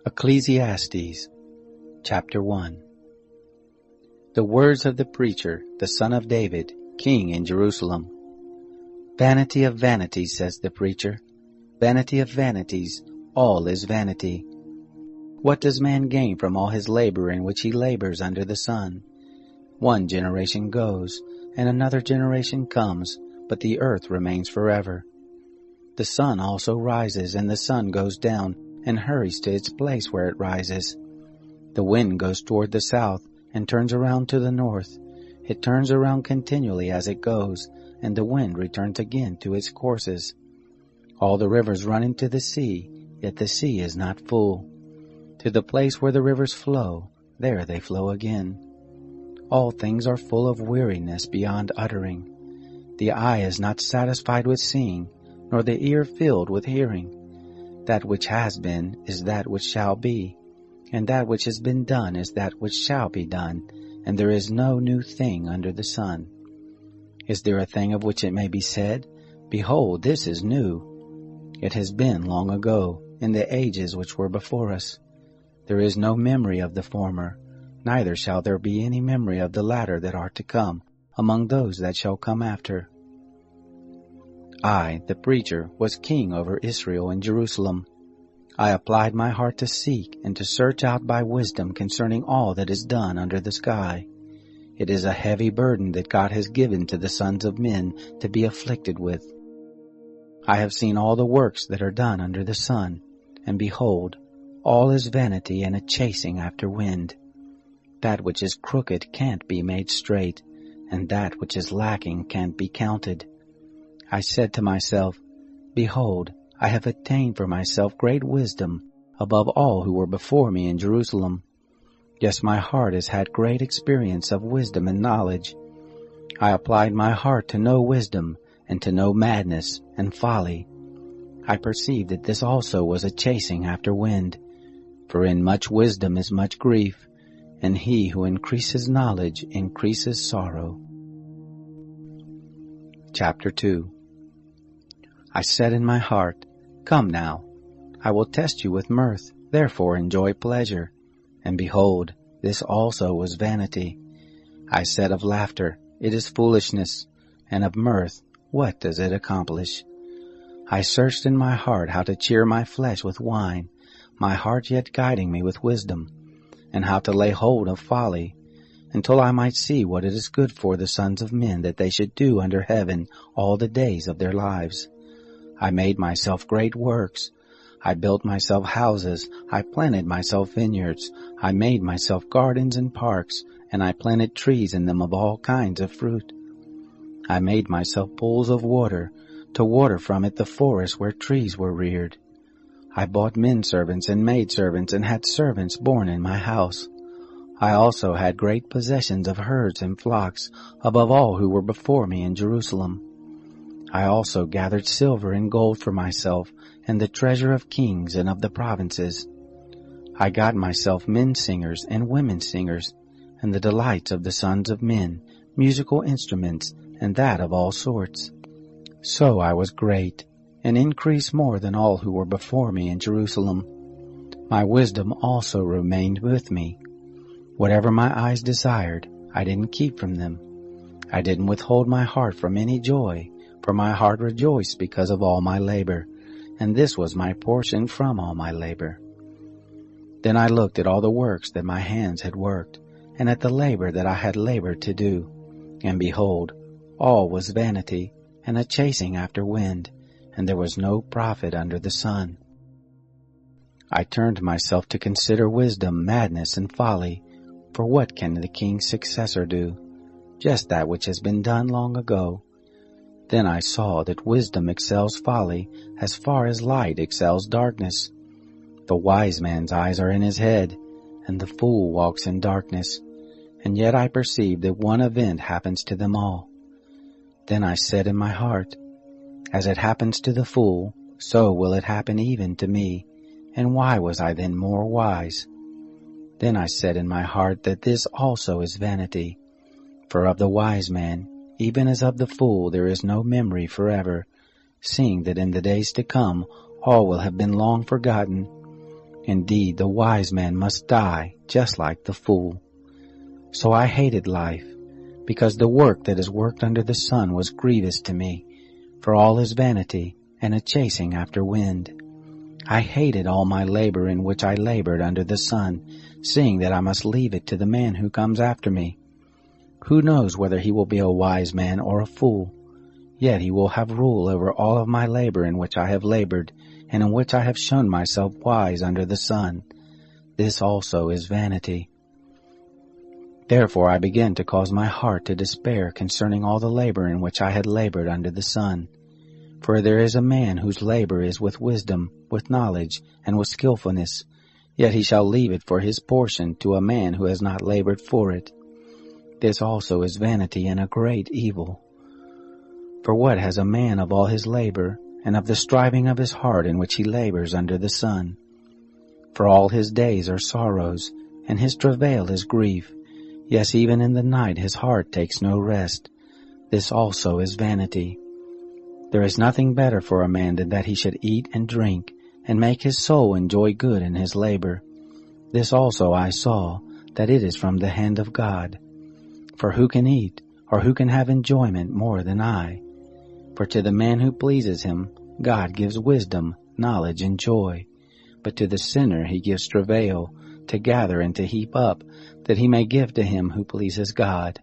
Ecclesiastes, Chapter 1. The words of the preacher, the son of David, king in Jerusalem. Vanity of vanities, says the preacher. Vanity of vanities, all is vanity. What does man gain from all his labor in which he labors under the sun? One generation goes, and another generation comes, but the earth remains forever. The sun also rises, and the sun goes down, and hurries to its place where it rises. The wind goes toward the south, and turns around to the north. It turns around continually as it goes, and the wind returns again to its courses. All the rivers run into the sea, yet the sea is not full. To the place where the rivers flow, there they flow again. All things are full of weariness beyond uttering. The eye is not satisfied with seeing, nor the ear filled with hearing. That which has been is that which shall be, and that which has been done is that which shall be done, and there is no new thing under the sun. Is there a thing of which it may be said, Behold, this is new? It has been long ago, in the ages which were before us. There is no memory of the former, neither shall there be any memory of the latter that are to come, among those that shall come after. I, the preacher, was king over Israel in Jerusalem. I applied my heart to seek and to search out by wisdom concerning all that is done under the sky. It is a heavy burden that God has given to the sons of men to be afflicted with. I have seen all the works that are done under the sun, and behold, all is vanity and a chasing after wind. That which is crooked can't be made straight, and that which is lacking can't be counted. I said to myself, Behold, I have attained for myself great wisdom above all who were before me in Jerusalem. Yes, my heart has had great experience of wisdom and knowledge. I applied my heart to know wisdom and to know madness and folly. I perceived that this also was a chasing after wind. For in much wisdom is much grief, and he who increases knowledge increases sorrow. Chapter 2. I said in my heart, Come now, I will test you with mirth, therefore enjoy pleasure. And behold, this also was vanity. I said of laughter, It is foolishness, and of mirth, what does it accomplish? I searched in my heart how to cheer my flesh with wine, my heart yet guiding me with wisdom, and how to lay hold of folly, until I might see what it is good for the sons of men that they should do under heaven all the days of their lives. I made myself great works. I built myself houses. I planted myself vineyards. I made myself gardens and parks, and I planted trees in them of all kinds of fruit. I made myself pools of water, to water from it the forest where trees were reared. I bought men servants and maid servants, and had servants born in my house. I also had great possessions of herds and flocks, above all who were before me in Jerusalem. I also gathered silver and gold for myself, and the treasure of kings and of the provinces. I got myself men singers and women singers, and the delights of the sons of men, musical instruments, and that of all sorts. So I was great, and increased more than all who were before me in Jerusalem. My wisdom also remained with me. Whatever my eyes desired, I didn't keep from them. I didn't withhold my heart from any joy, for my heart rejoiced because of all my labor, and this was my portion from all my labor. Then I looked at all the works that my hands had worked, and at the labor that I had labored to do, and behold, all was vanity, and a chasing after wind, and there was no profit under the sun. I turned myself to consider wisdom, madness, and folly, for what can the king's successor do? Just that which has been done long ago. Then I saw that wisdom excels folly as far as light excels darkness. The wise man's eyes are in his head, and the fool walks in darkness. And yet I perceive that one event happens to them all. Then I said in my heart, As it happens to the fool, so will it happen even to me. And why was I then more wise? Then I said in my heart that this also is vanity. For of the wise man, even as of the fool, there is no memory forever, seeing that in the days to come all will have been long forgotten. Indeed, the wise man must die just like the fool. So I hated life, because the work that is worked under the sun was grievous to me, for all is vanity and a chasing after wind. I hated all my labor in which I labored under the sun, seeing that I must leave it to the man who comes after me. Who knows whether he will be a wise man or a fool? Yet he will have rule over all of my labor in which I have labored, and in which I have shown myself wise under the sun. This also is vanity. Therefore I began to cause my heart to despair concerning all the labor in which I had labored under the sun. For there is a man whose labor is with wisdom, with knowledge, and with skillfulness, yet he shall leave it for his portion to a man who has not labored for it. This also is vanity and a great evil. For what has a man of all his labor, and of the striving of his heart in which he labors under the sun? For all his days are sorrows, and his travail is grief. Yes, even in the night his heart takes no rest. This also is vanity. There is nothing better for a man than that he should eat and drink, and make his soul enjoy good in his labor. This also I saw, that it is from the hand of God. For who can eat, or who can have enjoyment more than I? For to the man who pleases him, God gives wisdom, knowledge, and joy. But to the sinner he gives travail, to gather and to heap up, that he may give to him who pleases God.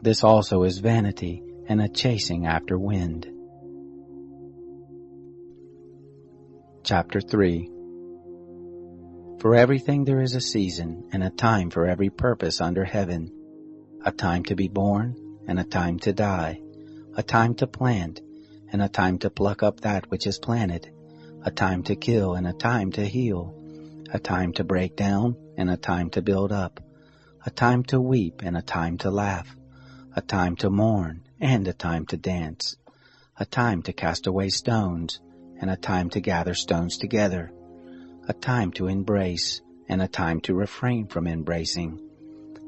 This also is vanity, and a chasing after wind. Chapter 3. For everything there is a season, and a time for every purpose under heaven, a time to be born, and a time to die, a time to plant, and a time to pluck up that which is planted, a time to kill, and a time to heal, a time to break down, and a time to build up, a time to weep, and a time to laugh, a time to mourn, and a time to dance, a time to cast away stones, and a time to gather stones together, a time to embrace, and a time to refrain from embracing,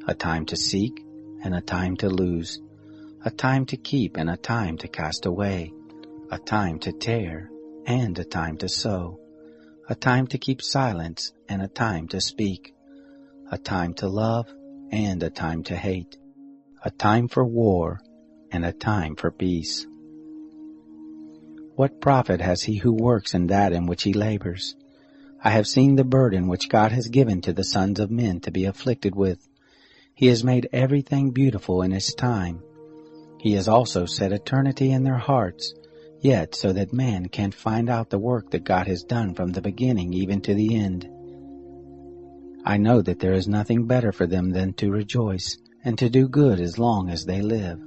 a time to seek, and a time to lose, a time to keep, and a time to cast away, a time to tear, and a time to sow, a time to keep silence, and a time to speak, a time to love, and a time to hate, a time for war, and a time for peace. What profit has he who works in that in which he labors? I have seen the burden which God has given to the sons of men to be afflicted with. He has made everything beautiful in its time. He has also set eternity in their hearts, yet so that man can't find out the work that God has done from the beginning even to the end. I know that there is nothing better for them than to rejoice, and to do good as long as they live.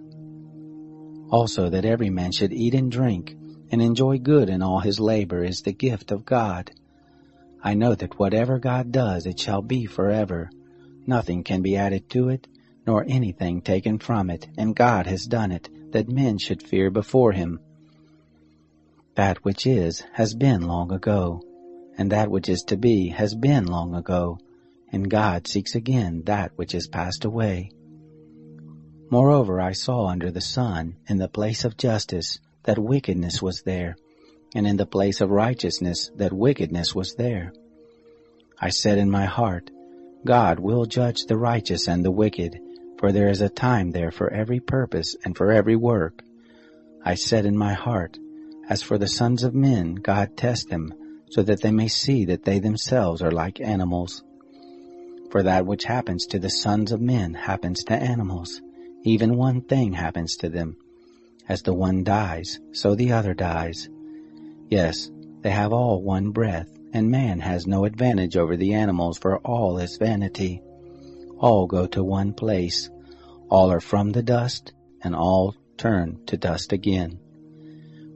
Also that every man should eat and drink, and enjoy good in all his labor is the gift of God. I know that whatever God does, it shall be forever. Nothing can be added to it, nor anything taken from it, and God has done it, that men should fear before him. That which is has been long ago, and that which is to be has been long ago, and God seeks again that which is passed away. Moreover, I saw under the sun, in the place of justice, that wickedness was there, and in the place of righteousness, that wickedness was there. I said in my heart, God will judge the righteous and the wicked, for there is a time there for every purpose and for every work. I said in my heart, as for the sons of men, God tests them, so that they may see that they themselves are like animals. For that which happens to the sons of men happens to animals. Even one thing happens to them. As the one dies, so the other dies. Yes, they have all one breath, and man has no advantage over the animals, for all is vanity. All go to one place. All are from the dust, and all turn to dust again.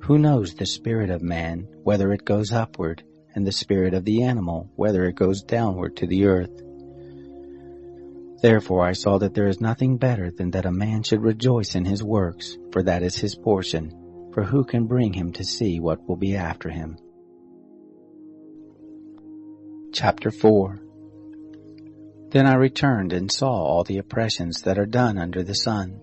Who knows the spirit of man, whether it goes upward, and the spirit of the animal, whether it goes downward to the earth? Therefore I saw that there is nothing better than that a man should rejoice in his works, for that is his portion. For who can bring him to see what will be after him? Chapter 4. Then I returned and saw all the oppressions that are done under the sun.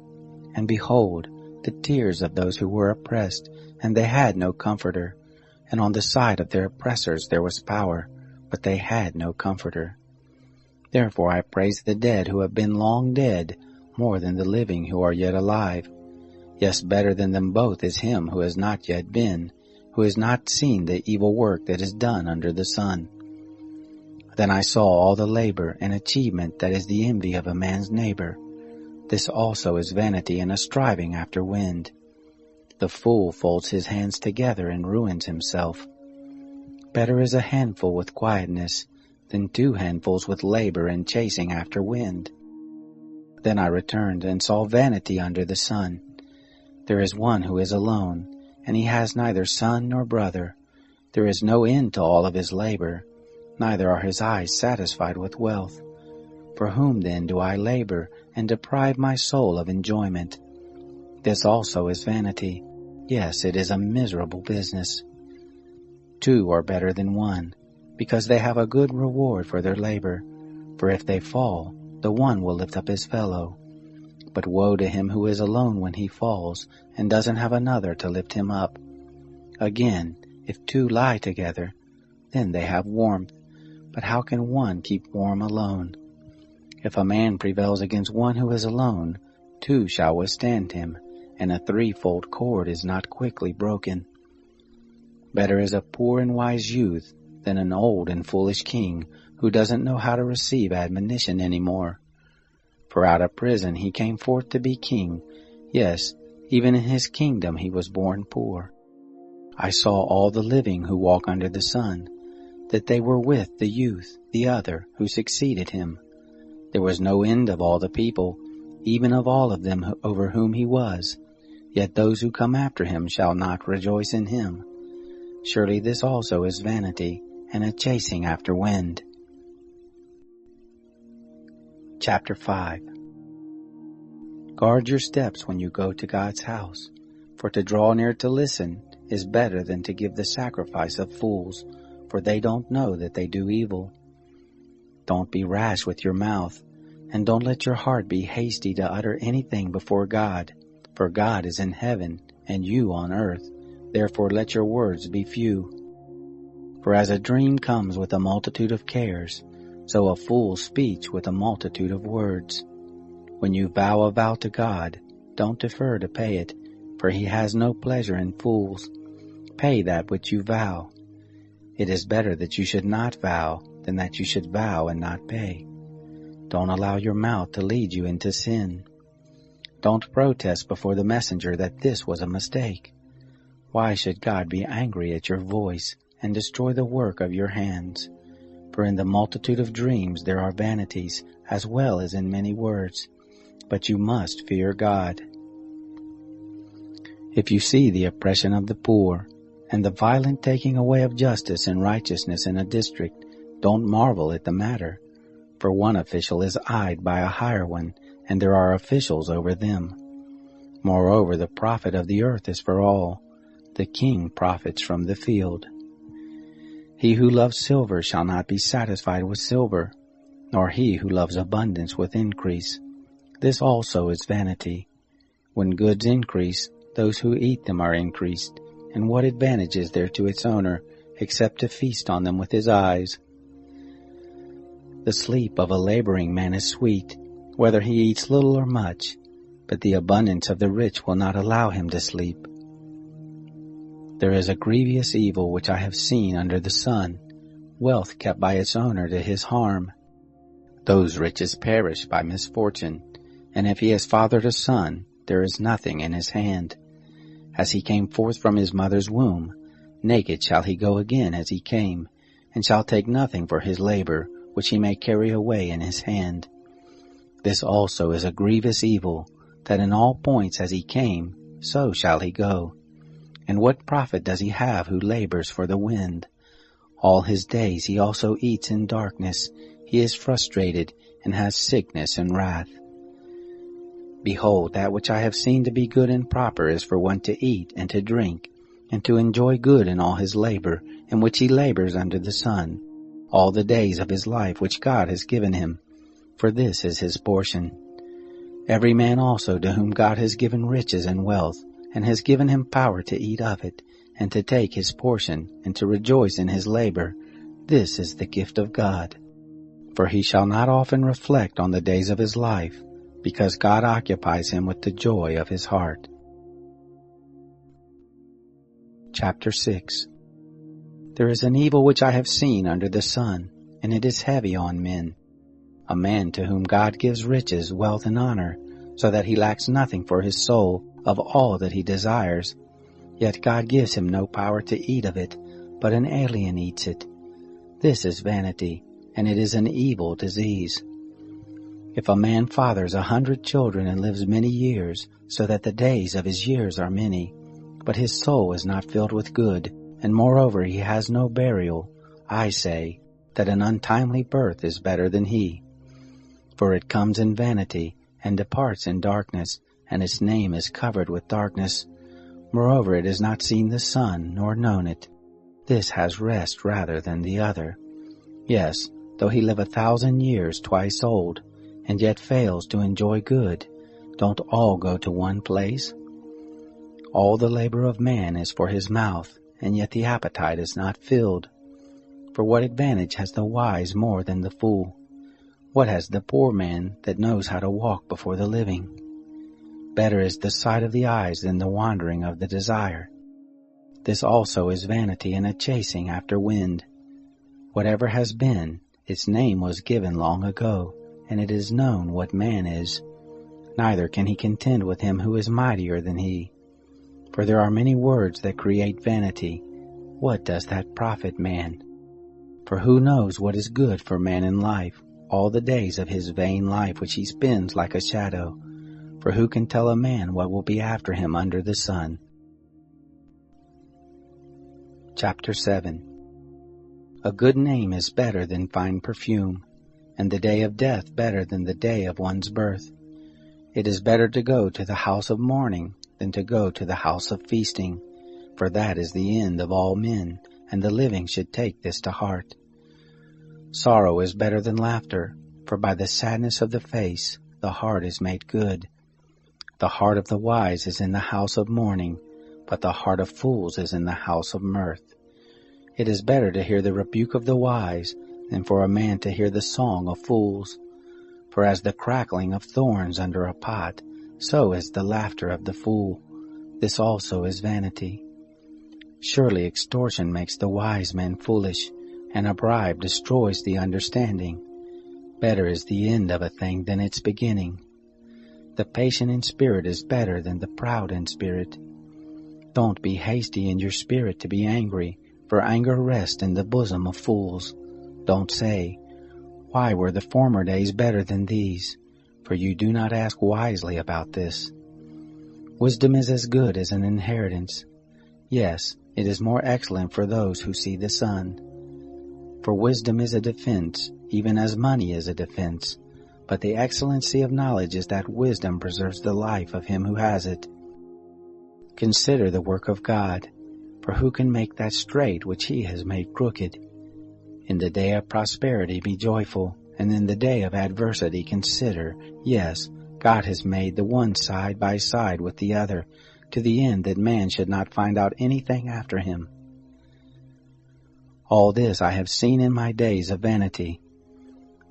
And behold, the tears of those who were oppressed, and they had no comforter. And on the side of their oppressors there was power, but they had no comforter. Therefore I praise the dead who have been long dead more than the living who are yet alive. Yes, better than them both is him who has not yet been, who has not seen the evil work that is done under the sun. Then I saw all the labor and achievement that is the envy of a man's neighbor. This also is vanity and a striving after wind. The fool folds his hands together and ruins himself. Better is a handful with quietness than 2 handfuls with labor and chasing after wind. Then I returned and saw vanity under the sun. There is one who is alone, and he has neither son nor brother. There is no end to all of his labor, neither are his eyes satisfied with wealth. For whom then do I labor and deprive my soul of enjoyment? This also is vanity. Yes, it is a miserable business. 2 are better than 1, because they have a good reward for their labor. For if they fall, the one will lift up his fellow. But woe to him who is alone when he falls, and doesn't have another to lift him up. Again, if 2 lie together, then they have warmth. But how can one keep warm alone? If a man prevails against one who is alone, 2 shall withstand him, and a 3-fold cord is not quickly broken. Better is a poor and wise youth than an old and foolish king who doesn't know how to receive admonition anymore. For out of prison he came forth to be king. Yes, even in his kingdom he was born poor. I saw all the living who walk under the sun, that they were with the youth, the other, who succeeded him. There was no end of all the people, even of all of them over whom he was. Yet those who come after him shall not rejoice in him. Surely this also is vanity, and a chasing after wind. Chapter 5. Guard your steps when you go to God's house, for to draw near to listen is better than to give the sacrifice of fools, for they don't know that they do evil. Don't be rash with your mouth, and don't let your heart be hasty to utter anything before God, for God is in heaven, and you on earth. Therefore let your words be few. For as a dream comes with a multitude of cares, so a fool's speech with a multitude of words. When you vow a vow to God, don't defer to pay it, for he has no pleasure in fools. Pay that which you vow. It is better that you should not vow than that you should vow and not pay. Don't allow your mouth to lead you into sin. Don't protest before the messenger that this was a mistake. Why should God be angry at your voice and destroy the work of your hands? For in the multitude of dreams there are vanities, as well as in many words. But you must fear God. If you see the oppression of the poor, and the violent taking away of justice and righteousness in a district, don't marvel at the matter. For one official is eyed by a higher one, and there are officials over them. Moreover, the profit of the earth is for all. The king profits from the field. He who loves silver shall not be satisfied with silver, nor he who loves abundance with increase. This also is vanity. When goods increase, those who eat them are increased, and what advantage is there to its owner, except to feast on them with his eyes? The sleep of a laboring man is sweet, whether he eats little or much, but the abundance of the rich will not allow him to sleep. There is a grievous evil which I have seen under the sun, wealth kept by its owner to his harm. Those riches perish by misfortune, and if he has fathered a son, there is nothing in his hand. As he came forth from his mother's womb, naked shall he go again as he came, and shall take nothing for his labor, which he may carry away in his hand. This also is a grievous evil, that in all points as he came, so shall he go. And what profit does he have who labors for the wind? All his days he also eats in darkness. He is frustrated, and has sickness and wrath. Behold, that which I have seen to be good and proper is for one to eat and to drink, and to enjoy good in all his labor, in which he labors under the sun, all the days of his life which God has given him, for this is his portion. Every man also to whom God has given riches and wealth, and has given him power to eat of it, and to take his portion, and to rejoice in his labor, This is the gift of God. For he shall not often reflect on the days of his life, because God occupies him with the joy of his heart. Chapter 6. There is an evil which I have seen under the sun, and it is heavy on men. A man to whom God gives riches, wealth, and honor, so that he lacks nothing for his soul of all that he desires. Yet God gives him no power to eat of it, but an alien eats it. This is vanity, and it is an evil disease. If a man fathers 100 children and lives many years, so that the days of his years are many, but his soul is not filled with good, and moreover he has no burial, I say that an untimely birth is better than he. For it comes in vanity, and departs in darkness, and its name is covered with darkness. Moreover, it has not seen the sun, nor known it. This has rest rather than the other. Yes, though he live 1,000 years twice old, and yet fails to enjoy good, don't all go to one place? All the labor of man is for his mouth, and yet the appetite is not filled. For what advantage has the wise more than the fool? What has the poor man that knows how to walk before the living? Better is the sight of the eyes than the wandering of the desire. This also is vanity and a chasing after wind. Whatever has been, its name was given long ago, and it is known what man is. Neither can he contend with him who is mightier than he. For there are many words that create vanity. What does that profit man? For who knows what is good for man in life, all the days of his vain life which he spends like a shadow? For who can tell a man what will be after him under the sun? Chapter 7. A good name is better than fine perfume, and the day of death better than the day of one's birth. It is better to go to the house of mourning than to go to the house of feasting, for that is the end of all men, and the living should take this to heart. Sorrow is better than laughter, for by the sadness of the face the heart is made good. The heart of the wise is in the house of mourning, but the heart of fools is in the house of mirth. It is better to hear the rebuke of the wise than for a man to hear the song of fools. For as the crackling of thorns under a pot, so is the laughter of the fool. This also is vanity. Surely extortion makes the wise man foolish, and a bribe destroys the understanding. Better is the end of a thing than its beginning. The patient in spirit is better than the proud in spirit. Don't be hasty in your spirit to be angry, for anger rests in the bosom of fools. Don't say, "Why were the former days better than these?" For you do not ask wisely about this. Wisdom is as good as an inheritance. Yes, it is more excellent for those who see the sun. For wisdom is a defense, even as money is a defense. But the excellency of knowledge is that wisdom preserves the life of him who has it. Consider the work of God, for who can make that straight which he has made crooked? In the day of prosperity be joyful, and in the day of adversity consider, yes, God has made the one side by side with the other, to the end that man should not find out anything after him. All this I have seen in my days of vanity.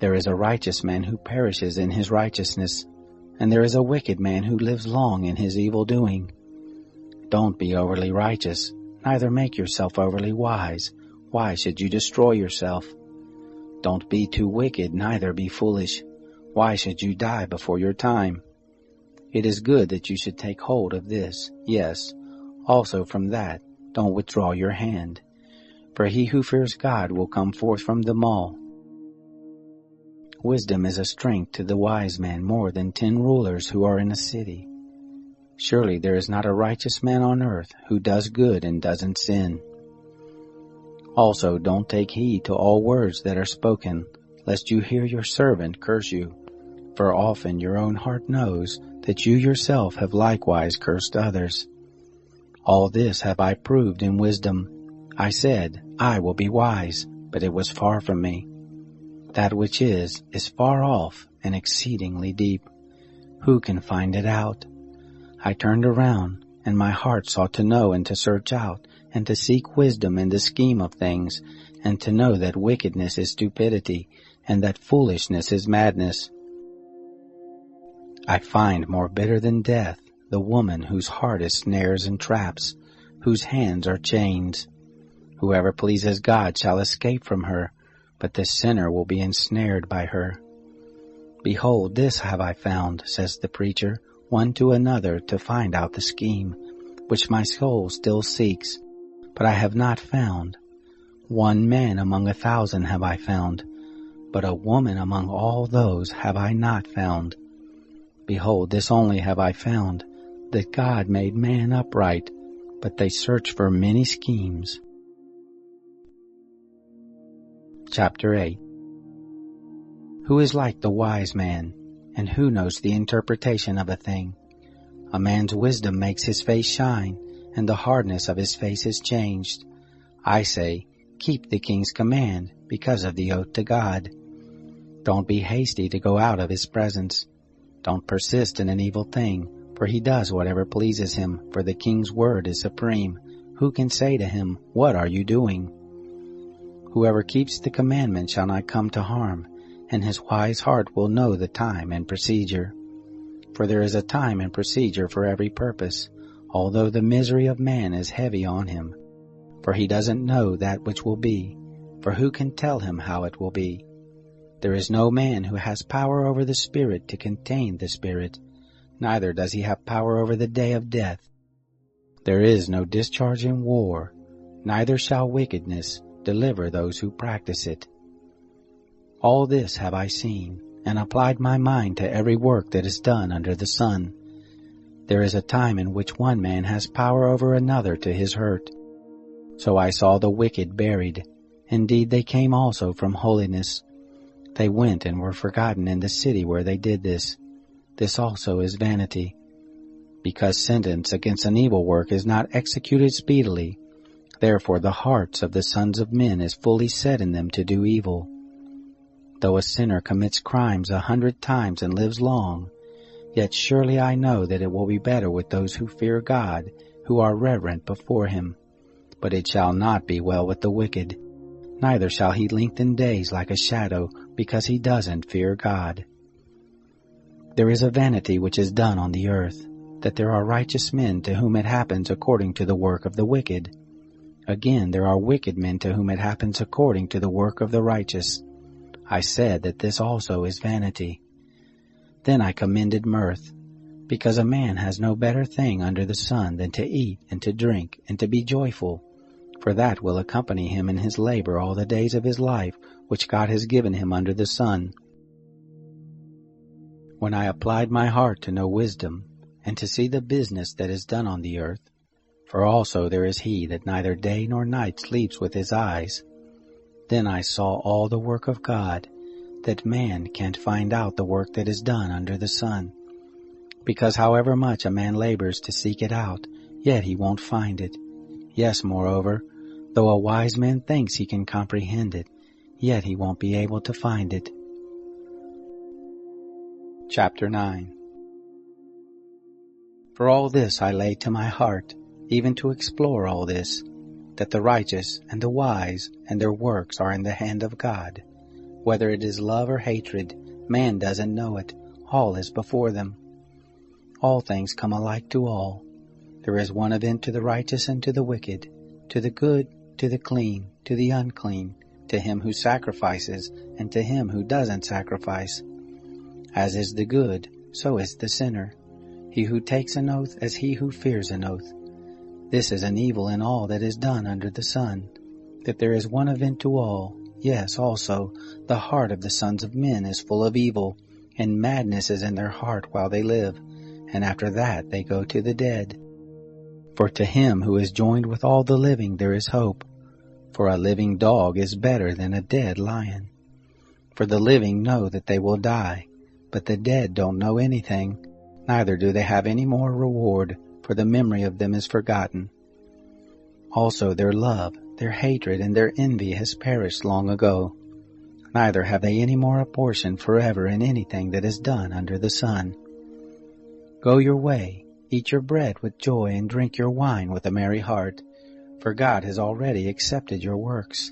There is a righteous man who perishes in his righteousness, and there is a wicked man who lives long in his evil doing. Don't be overly righteous, neither make yourself overly wise. Why should you destroy yourself? Don't be too wicked, neither be foolish. Why should you die before your time? It is good that you should take hold of this, yes, also from that don't withdraw your hand. For he who fears God will come forth from them all. Wisdom is a strength to the wise man more than 10 rulers who are in a city. Surely there is not a righteous man on earth who does good and doesn't sin. Also don't take heed to all words that are spoken, lest you hear your servant curse you. For often your own heart knows that you yourself have likewise cursed others. All this have I proved in wisdom. I said, I will be wise, but it was far from me. That which is far off and exceedingly deep. Who can find it out? I turned around, and my heart sought to know and to search out, and to seek wisdom in the scheme of things, and to know that wickedness is stupidity, and that foolishness is madness. I find more bitter than death the woman whose heart is snares and traps, whose hands are chains. Whoever pleases God shall escape from her, but the sinner will be ensnared by her. Behold, this have I found, says the preacher, one to another to find out the scheme, which my soul still seeks, but I have not found. One man among 1,000 have I found, but a woman among all those have I not found. Behold, this only have I found, that God made man upright, but they search for many schemes. Chapter 8. Who is like the wise man, and who knows the interpretation of a thing? A man's wisdom makes his face shine, and the hardness of his face is changed. I say, keep the king's command, because of the oath to God. Don't be hasty to go out of his presence. Don't persist in an evil thing, for he does whatever pleases him, for the king's word is supreme. Who can say to him, what are you doing? Whoever keeps the commandment shall not come to harm, and his wise heart will know the time and procedure. For there is a time and procedure for every purpose, although the misery of man is heavy on him. For he doesn't know that which will be, for who can tell him how it will be? There is no man who has power over the Spirit to contain the Spirit, neither does he have power over the day of death. There is no discharge in war, neither shall wickedness deliver those who practice it. All this have I seen, and applied my mind to every work that is done under the sun. There is a time in which one man has power over another to his hurt. So I saw the wicked buried. Indeed, they came also from holiness. They went and were forgotten in the city where they did this. This also is vanity. Because sentence against an evil work is not executed speedily, therefore the hearts of the sons of men is fully set in them to do evil. Though a sinner commits crimes 100 times and lives long, yet surely I know that it will be better with those who fear God, who are reverent before him. But it shall not be well with the wicked, neither shall he lengthen days like a shadow, because he doesn't fear God. There is a vanity which is done on the earth, that there are righteous men to whom it happens according to the work of the wicked. Again, there are wicked men to whom it happens according to the work of the righteous. I said that this also is vanity. Then I commended mirth, because a man has no better thing under the sun than to eat and to drink and to be joyful, for that will accompany him in his labor all the days of his life which God has given him under the sun. When I applied my heart to know wisdom, and to see the business that is done on the earth, for also there is he that neither day nor night sleeps with his eyes, then I saw all the work of God, that man can't find out the work that is done under the sun. Because however much a man labors to seek it out, yet he won't find it. Yes, moreover, though a wise man thinks he can comprehend it, yet he won't be able to find it. Chapter 9. For all this I lay to my heart, even to explore all this, that the righteous and the wise and their works are in the hand of God. Whether it is love or hatred, man doesn't know it. All is before them. All things come alike to all. There is one event to the righteous and to the wicked, to the good, to the clean, to the unclean, to him who sacrifices, and to him who doesn't sacrifice. As is the good, so is the sinner. He who takes an oath as he who fears an oath. This is an evil in all that is done under the sun, that there is one event to all. Yes, also, the heart of the sons of men is full of evil, and madness is in their heart while they live, and after that they go to the dead. For to him who is joined with all the living there is hope, for a living dog is better than a dead lion. For the living know that they will die, but the dead don't know anything, neither do they have any more reward, for the memory of them is forgotten. Also their love, their hatred, and their envy has perished long ago. Neither have they any more a portion forever in anything that is done under the sun. Go your way, eat your bread with joy, and drink your wine with a merry heart, for God has already accepted your works.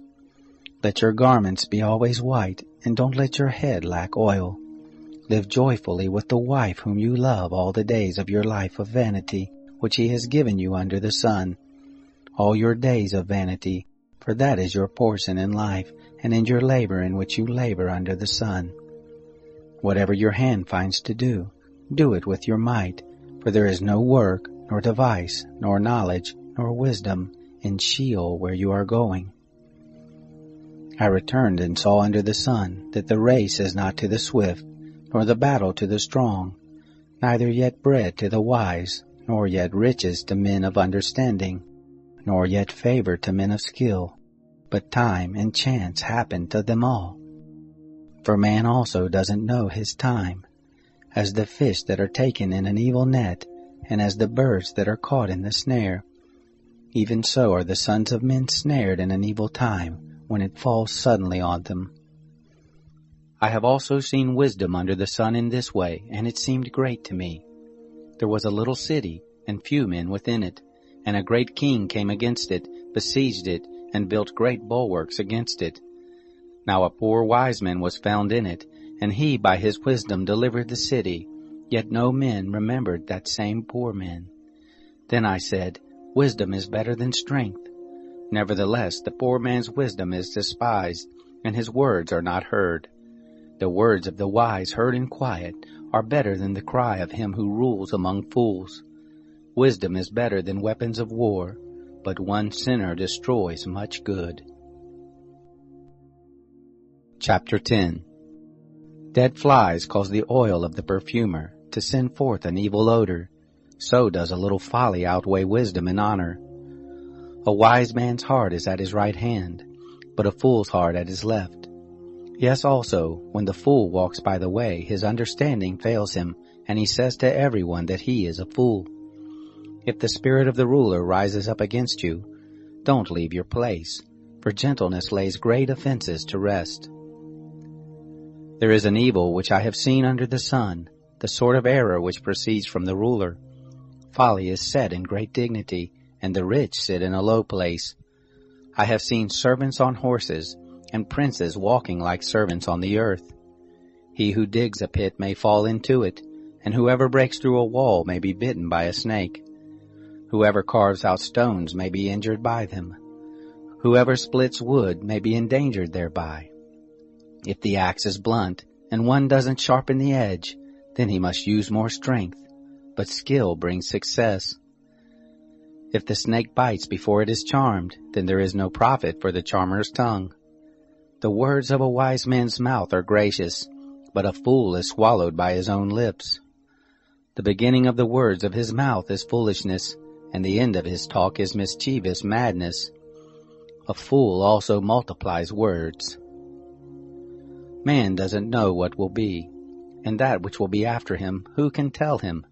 Let your garments be always white, and don't let your head lack oil. Live joyfully with the wife whom you love all the days of your life of vanity, which he has given you under the sun. All your days of vanity, for that is your portion in life, and in your labor in which you labor under the sun. Whatever your hand finds to do, do it with your might, for there is no work, nor device, nor knowledge, nor wisdom in Sheol where you are going. I returned and saw under the sun that the race is not to the swift, nor the battle to the strong, neither yet bread to the wise, nor yet riches to men of understanding, nor yet favor to men of skill, but time and chance happen to them all. For man also doesn't know his time, as the fish that are taken in an evil net, and as the birds that are caught in the snare. Even so are the sons of men snared in an evil time, when it falls suddenly on them. I have also seen wisdom under the sun in this way, and it seemed great to me. There was a little city, and few men within it, and a great king came against it, besieged it, and built great bulwarks against it. Now a poor wise man was found in it, and he by his wisdom delivered the city, yet no men remembered that same poor man. Then I said, Wisdom is better than strength. Nevertheless, the poor man's wisdom is despised, and his words are not heard. The words of the wise heard in quiet are better than the cry of him who rules among fools. Wisdom is better than weapons of war, but one sinner destroys much good. Chapter 10. Dead flies cause the oil of the perfumer to send forth an evil odor. So does a little folly outweigh wisdom and honor. A wise man's heart is at his right hand, but a fool's heart at his left. Yes, also, when the fool walks by the way, his understanding fails him, and he says to everyone that he is a fool. If the spirit of the ruler rises up against you, don't leave your place, for gentleness lays great offenses to rest. There is an evil which I have seen under the sun, the sort of error which proceeds from the ruler. Folly is set in great dignity, and the rich sit in a low place. I have seen servants on horses, and princes walking like servants on the earth. He who digs a pit may fall into it, and whoever breaks through a wall may be bitten by a snake. Whoever carves out stones may be injured by them. Whoever splits wood may be endangered thereby. If the axe is blunt, and one doesn't sharpen the edge, then he must use more strength, but skill brings success. If the snake bites before it is charmed, then there is no profit for the charmer's tongue. The words of a wise man's mouth are gracious, but a fool is swallowed by his own lips. The beginning of the words of his mouth is foolishness, and the end of his talk is mischievous madness. A fool also multiplies words. Man doesn't know what will be, and that which will be after him, who can tell him?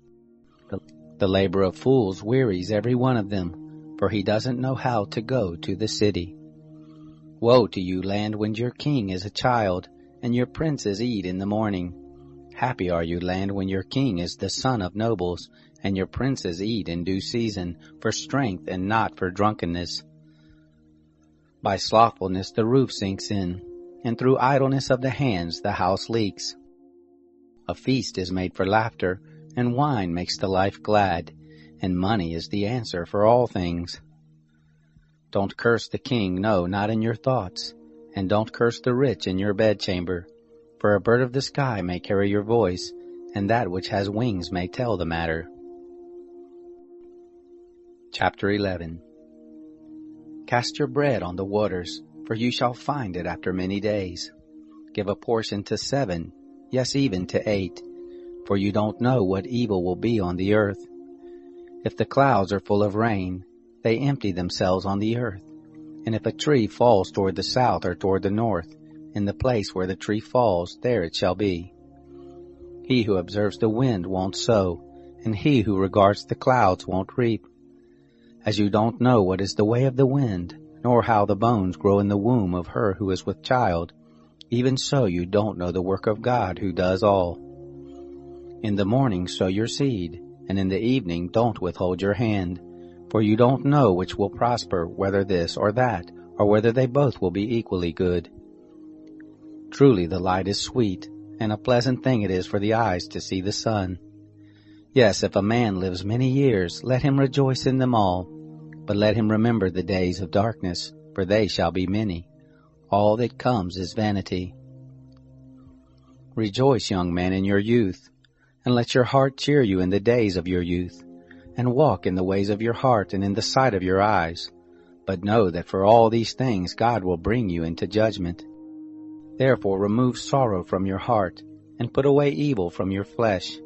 The labor of fools wearies every one of them, for he doesn't know how to go to the city. Woe to you, land, when your king is a child, and your princes eat in the morning. Happy are you, land, when your king is the son of nobles, and your princes eat in due season, for strength and not for drunkenness. By slothfulness the roof sinks in, and through idleness of the hands the house leaks. A feast is made for laughter, and wine makes the life glad, and money is the answer for all things. Don't curse the king, no, not in your thoughts, and don't curse the rich in your bedchamber, for a bird of the sky may carry your voice, and that which has wings may tell the matter. Chapter 11. Cast your bread on the waters, for you shall find it after many days. Give a portion to 7, yes, even to 8, for you don't know what evil will be on the earth. If the clouds are full of rain, they empty themselves on the earth. And if a tree falls toward the south or toward the north, in the place where the tree falls, there it shall be. He who observes the wind won't sow, and he who regards the clouds won't reap. As you don't know what is the way of the wind, nor how the bones grow in the womb of her who is with child, even so you don't know the work of God who does all. In the morning sow your seed, and in the evening don't withhold your hand, for you don't know which will prosper, whether this or that, or whether they both will be equally good. Truly the light is sweet, and a pleasant thing it is for the eyes to see the sun. Yes, if a man lives many years, let him rejoice in them all. But let him remember the days of darkness, for they shall be many. All that comes is vanity. Rejoice, young men, in your youth, and let your heart cheer you in the days of your youth, and walk in the ways of your heart and in the sight of your eyes. But know that for all these things God will bring you into judgment. Therefore remove sorrow from your heart, and put away evil from your flesh,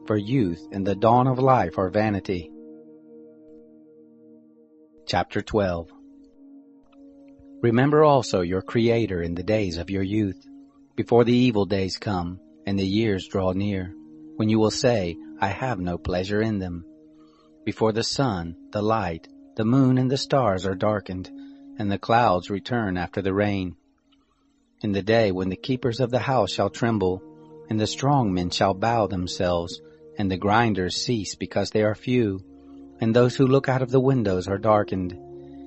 for youth and the dawn of life are vanity. Chapter 12. Remember also your Creator in the days of your youth, before the evil days come, and the years draw near, when you will say, I have no pleasure in them. Before the sun, the light, the moon and the stars are darkened, and the clouds return after the rain. In the day when the keepers of the house shall tremble, and the strong men shall bow themselves, and the grinders cease because they are few, and those who look out of the windows are darkened,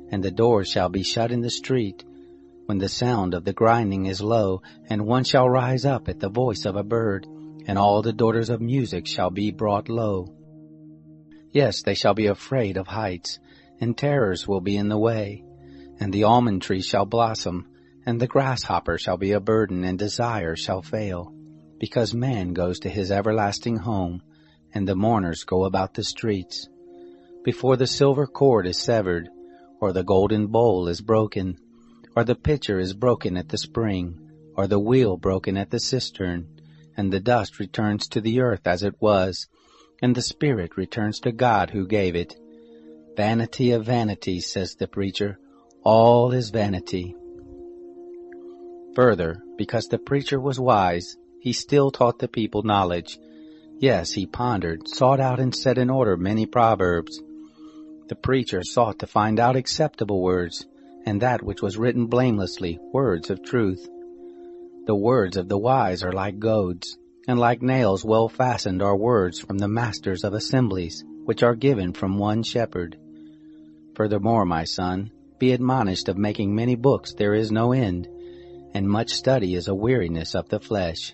and the doors shall be shut in the street, when the sound of the grinding is low, and one shall rise up at the voice of a bird, and all the daughters of music shall be brought low. Yes, they shall be afraid of heights, and terrors will be in the way, and the almond tree shall blossom, and the grasshopper shall be a burden, and desire shall fail, because man goes to his everlasting home, and the mourners go about the streets. Before the silver cord is severed, or the golden bowl is broken, or the pitcher is broken at the spring, or the wheel broken at the cistern, and the dust returns to the earth as it was, and the spirit returns to God who gave it. Vanity of vanities, says the preacher, all is vanity. Further, because the preacher was wise, he still taught the people knowledge. Yes, he pondered, sought out, and set in order many proverbs. The preacher sought to find out acceptable words, and that which was written blamelessly, words of truth. The words of the wise are like goads, and like nails well fastened are words from the masters of assemblies, which are given from one shepherd. Furthermore, my son, be admonished of making many books there is no end, and much study is a weariness of the flesh.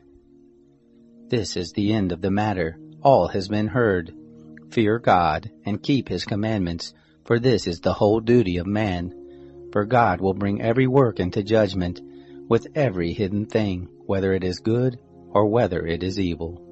This is the end of the matter. All has been heard. Fear God, and keep his commandments, for this is the whole duty of man. For God will bring every work into judgment, with every hidden thing, whether it is good or whether it is evil.